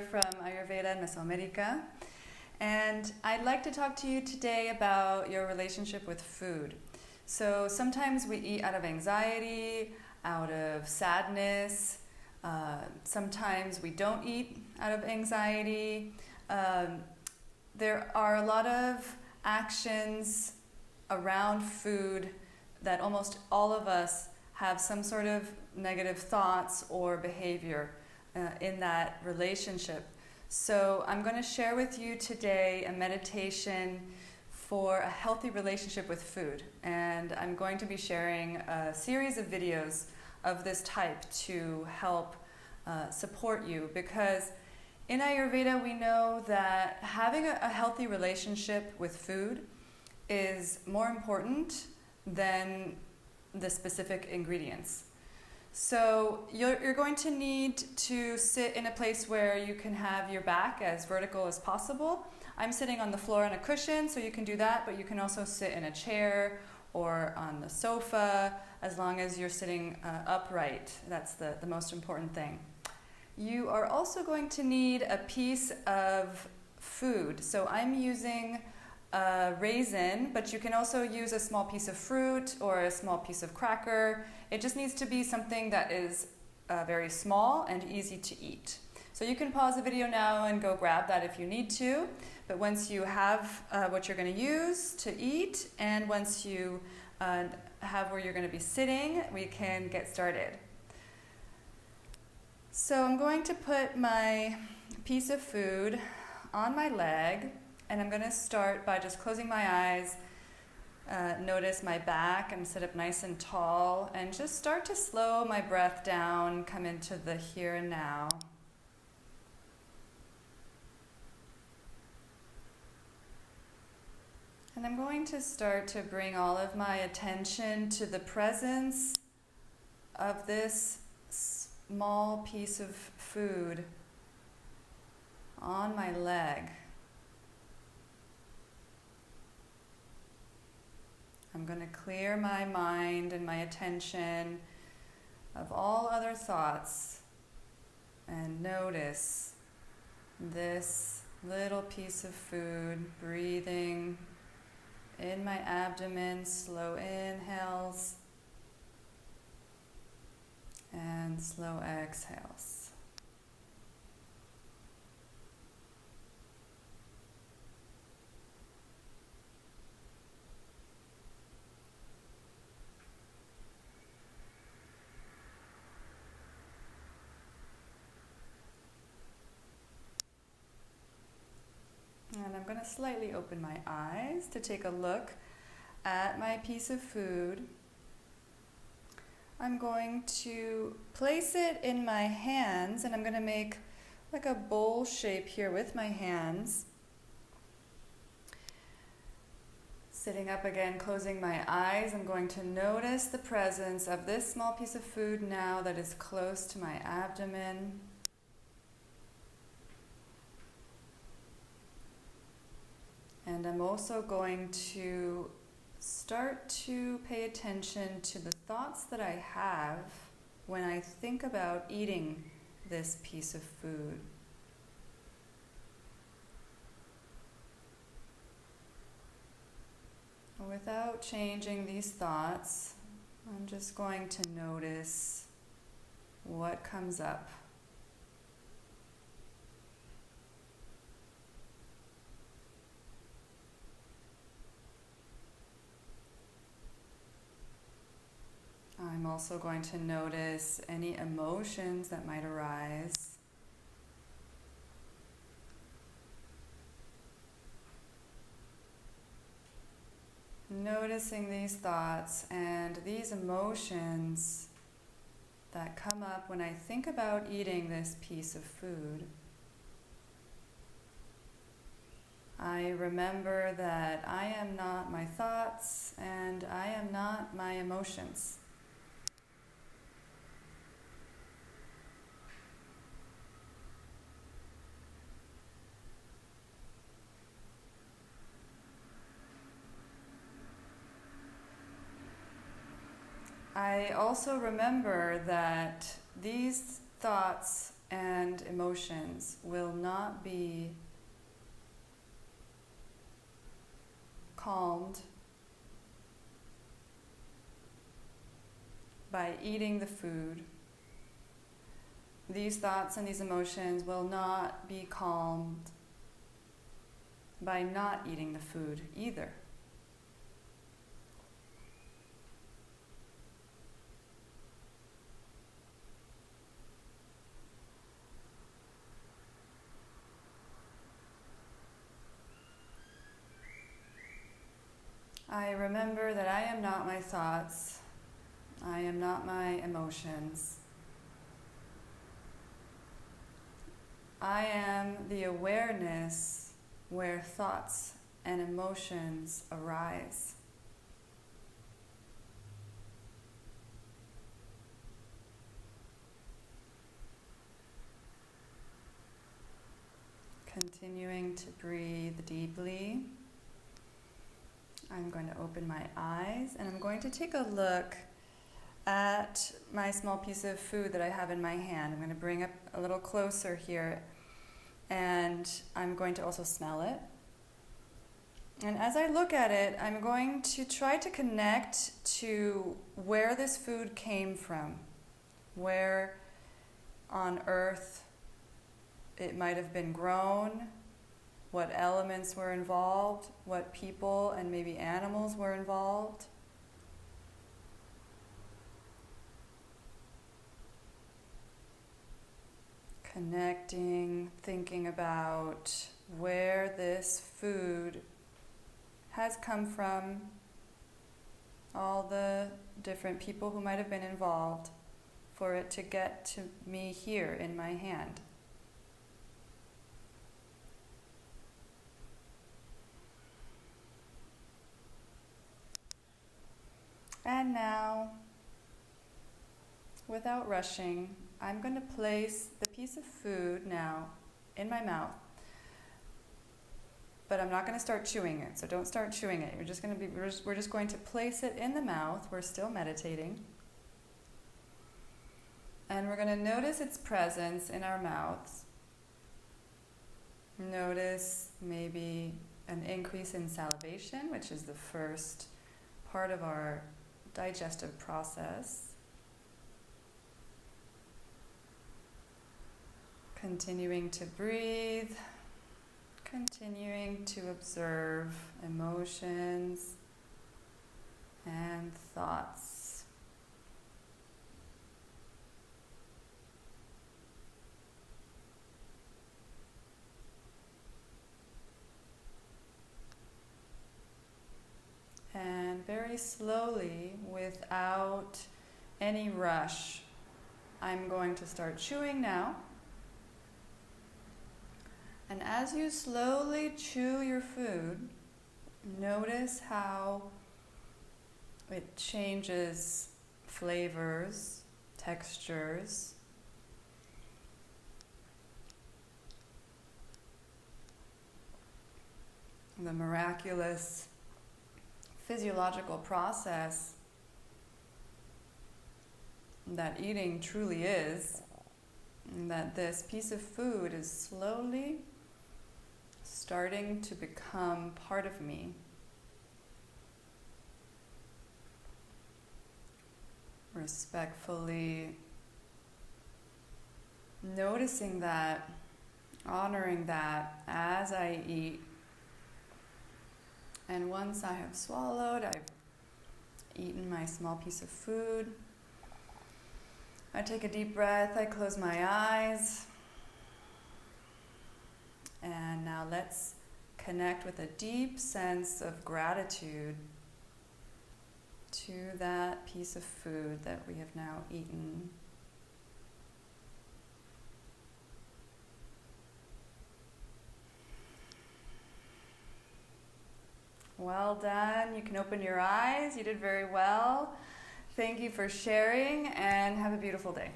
from Ayurveda and Mesoamerica, and I'd like to talk to you today about your relationship with food. So sometimes we eat out of anxiety, out of sadness. Sometimes we don't eat out of anxiety. There are a lot of actions around food that almost all of us have some sort of negative thoughts or behavior in that relationship. So I'm going to share with you today a meditation for a healthy relationship with food. And I'm going to be sharing a series of videos of this type to help support you, because in Ayurveda we know that having a healthy relationship with food is more important than the specific ingredients. So you're going to need to sit in a place where you can have your back as vertical as possible. I'm sitting on the floor on a cushion, so you can do that, but you can also sit in a chair or on the sofa, as long as you're sitting upright. That's the most important thing. You are also going to need a piece of food. So I'm using a raisin, but you can also use a small piece of fruit or a small piece of cracker. It just needs to be something that is very small and easy to eat. So you can pause the video now and go grab that if you need to. But once you have what you're going to use to eat, and once you have where you're going to be sitting, we can get started. So I'm going to put my piece of food on my leg, and I'm going to start by just closing my eyes. Notice my back and sit up nice and tall, and just start to slow my breath down, come into the here and now. And I'm going to start to bring all of my attention to the presence of this small piece of food on my leg. I'm going to clear my mind and my attention of all other thoughts and notice this little piece of food breathing in my abdomen, slow inhales and slow exhales. And I'm going to slightly open my eyes to take a look at my piece of food. I'm going to place it in my hands, and I'm going to make like a bowl shape here with my hands. Sitting up again, closing my eyes, I'm going to notice the presence of this small piece of food now that is close to my abdomen. And I'm also going to start to pay attention to the thoughts that I have when I think about eating this piece of food. Without changing these thoughts, I'm just going to notice what comes up. I'm also going to notice any emotions that might arise. Noticing these thoughts and these emotions that come up when I think about eating this piece of food. I remember that I am not my thoughts and I am not my emotions. I also remember that these thoughts and emotions will not be calmed by eating the food. These thoughts and these emotions will not be calmed by not eating the food either. I remember that I am not my thoughts. I am not my emotions. I am the awareness where thoughts and emotions arise. Continuing to breathe deeply. I'm going to open my eyes and I'm going to take a look at my small piece of food that I have in my hand. I'm going to bring up a little closer here and I'm going to also smell it. And as I look at it, I'm going to try to connect to where this food came from, where on earth it might have been grown, what elements were involved, what people and maybe animals were involved. Connecting, thinking about where this food has come from, all the different people who might have been involved for it to get to me here in my hand. And now, without rushing, I'm going to place the piece of food now in my mouth. But I'm not going to start chewing it, so don't start chewing it. We're just going to place it in the mouth. We're still meditating. And we're going to notice its presence in our mouths. Notice maybe an increase in salivation, which is the first part of our digestive process. Continuing to breathe, continuing to observe emotions and thoughts. And very slowly, without any rush, I'm going to start chewing now. And as you slowly chew your food, notice how it changes flavors, textures. The miraculous physiological process that eating truly is, and that this piece of food is slowly starting to become part of me. Respectfully noticing that, honoring that as I eat. And once I have swallowed, I've eaten my small piece of food, I take a deep breath, I close my eyes. And now let's connect with a deep sense of gratitude to that piece of food that we have now eaten. Well done. You can open your eyes. You did very well. Thank you for sharing and have a beautiful day.